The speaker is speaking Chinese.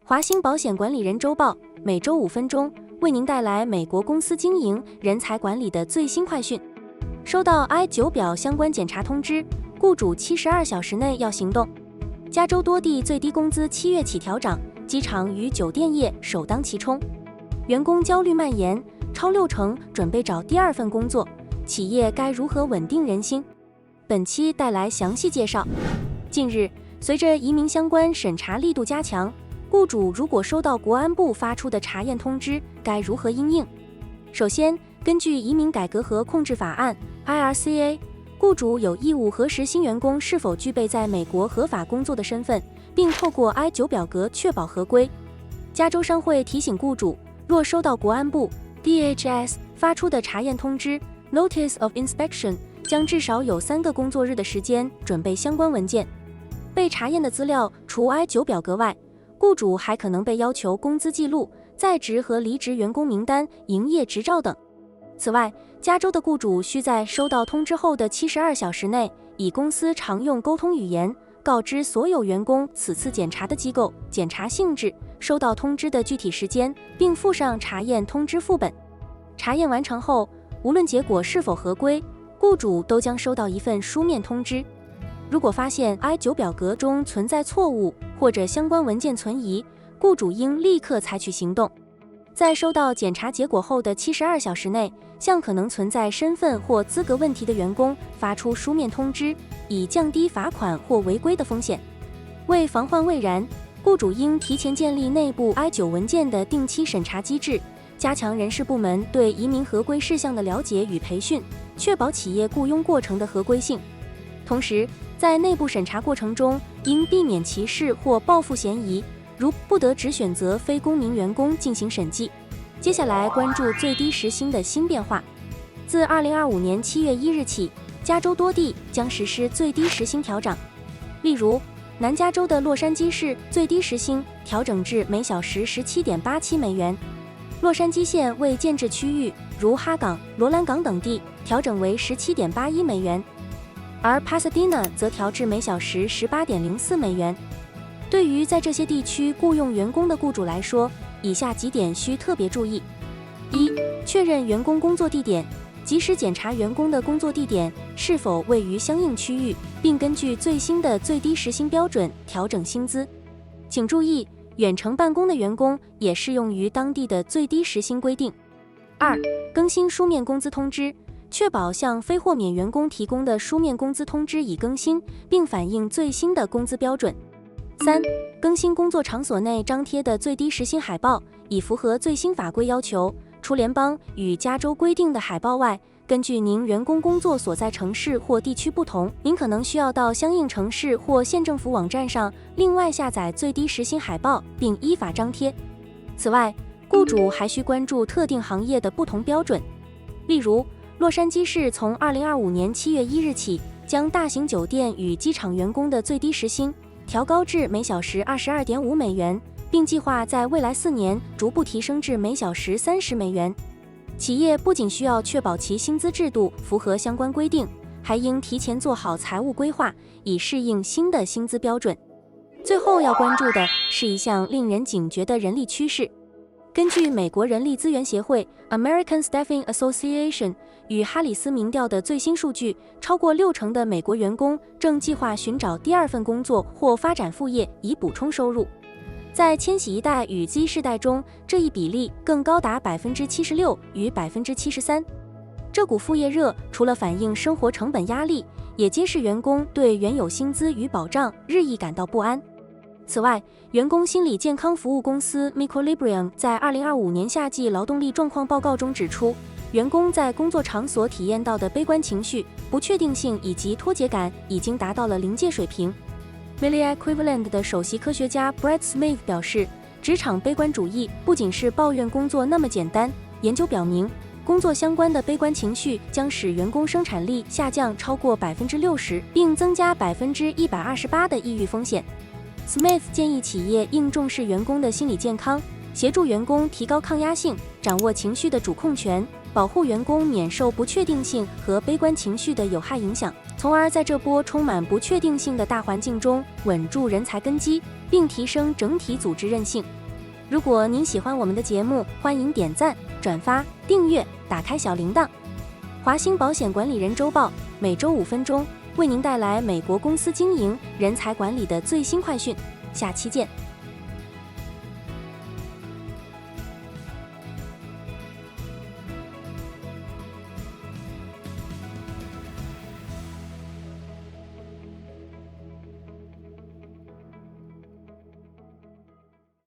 华兴保险管理人周报每周5分钟，为您带来美国公司经营、人才管理的最新快讯。收到 I-9表相关检查通知，雇主72小时内要行动。加州多地最低工资7月起调涨，机场与酒店业首当其冲。员工焦虑蔓延，超60%准备找第2份工作，企业该如何稳定人心？本期带来详细介绍。近日，随着移民相关审查力度加强，雇主如果收到国安部发出的查验通知，该如何因应？首先，根据移民改革和控制法案 （IRCA）， 雇主有义务核实新员工是否具备在美国合法工作的身份，并透过 I-9表格确保合规。加州商会提醒雇主，若收到国安部 （DHS） 发出的查验通知 （Notice of Inspection），将至少有3个工作日的时间准备相关文件。被查验的资料除 I-9表格外，雇主还可能被要求工资记录、在职和离职员工名单、营业执照等。此外，加州的雇主需在收到通知后的72小时内，以公司常用沟通语言告知所有员工此次检查的机构、检查性质、收到通知的具体时间，并附上查验通知副本。查验完成后，无论结果是否合规，雇主都将收到一份书面通知。如果发现 I-9表格中存在错误或者相关文件存疑，雇主应立刻采取行动。在收到检查结果后的72小时内，向可能存在身份或资格问题的员工发出书面通知，以降低罚款或违规的风险。为防患未然，雇主应提前建立内部 I-9文件的定期审查机制，加强人事部门对移民合规事项的了解与培训，确保企业雇佣过程的合规性。同时，在内部审查过程中，应避免歧视或报复嫌疑，如不得只选择非公民员工进行审计。接下来关注最低时薪的新变化。自2025年7月1日起，加州多地将实施最低时薪调整。例如，南加州的洛杉矶市最低时薪调整至每小时17.87美元，洛杉矶县未建制区域，如哈港、罗兰港等地，调整为17.81美元。而 Pasadena 则调至每小时18.04美元。对于在这些地区雇佣员工的雇主来说，以下几点需特别注意：一、确认员工工作地点，及时检查员工的工作地点是否位于相应区域，并根据最新的最低时薪标准调整薪资。请注意，远程办公的员工也适用于当地的最低时薪规定。二、更新书面工资通知，确保向非豁免员工提供的书面工资通知已更新，并反映最新的工资标准。三、更新工作场所内张贴的最低时薪海报，以符合最新法规要求。除联邦与加州规定的海报外，根据您员工工作所在城市或地区不同，您可能需要到相应城市或县政府网站上另外下载最低时薪海报，并依法张贴。此外，雇主还需关注特定行业的不同标准。例如，洛杉矶市从2025年7月1日起，将大型酒店与机场员工的最低时薪调高至每小时22.5美元，并计划在未来4年逐步提升至每小时30美元。企业不仅需要确保其薪资制度符合相关规定，还应提前做好财务规划，以适应新的薪资标准。最后要关注的是一项令人警觉的人力趋势。根据美国人力资源协会 American Staffing Association 与哈里斯民调的最新数据，超过60%的美国员工正计划寻找第2份工作或发展副业以补充收入。在千禧一代与 Z 世代中，这一比例更高达76%与73%。这股副业热除了反映生活成本压力，也揭示员工对原有薪资与保障日益感到不安。此外，员工心理健康服务公司 Equilibrium 在2025年夏季劳动力状况报告中指出，员工在工作场所体验到的悲观情绪、不确定性以及脱节感已经达到了临界水平。Millie Equivalent 的首席科学家 Brett Smith 表示，职场悲观主义不仅是抱怨工作那么简单。研究表明，工作相关的悲观情绪将使员工生产力下降超过60%，并增加128%的抑郁风险。Smith 建议企业应重视员工的心理健康，协助员工提高抗压性，掌握情绪的主控权，保护员工免受不确定性和悲观情绪的有害影响，从而在这波充满不确定性的大环境中稳住人才根基，并提升整体组织韧性。如果您喜欢我们的节目，欢迎点赞、转发、订阅，打开小铃铛。华兴保险管理人周报，每周5分钟，为您带来美国公司经营、人才管理的最新快讯。下期见。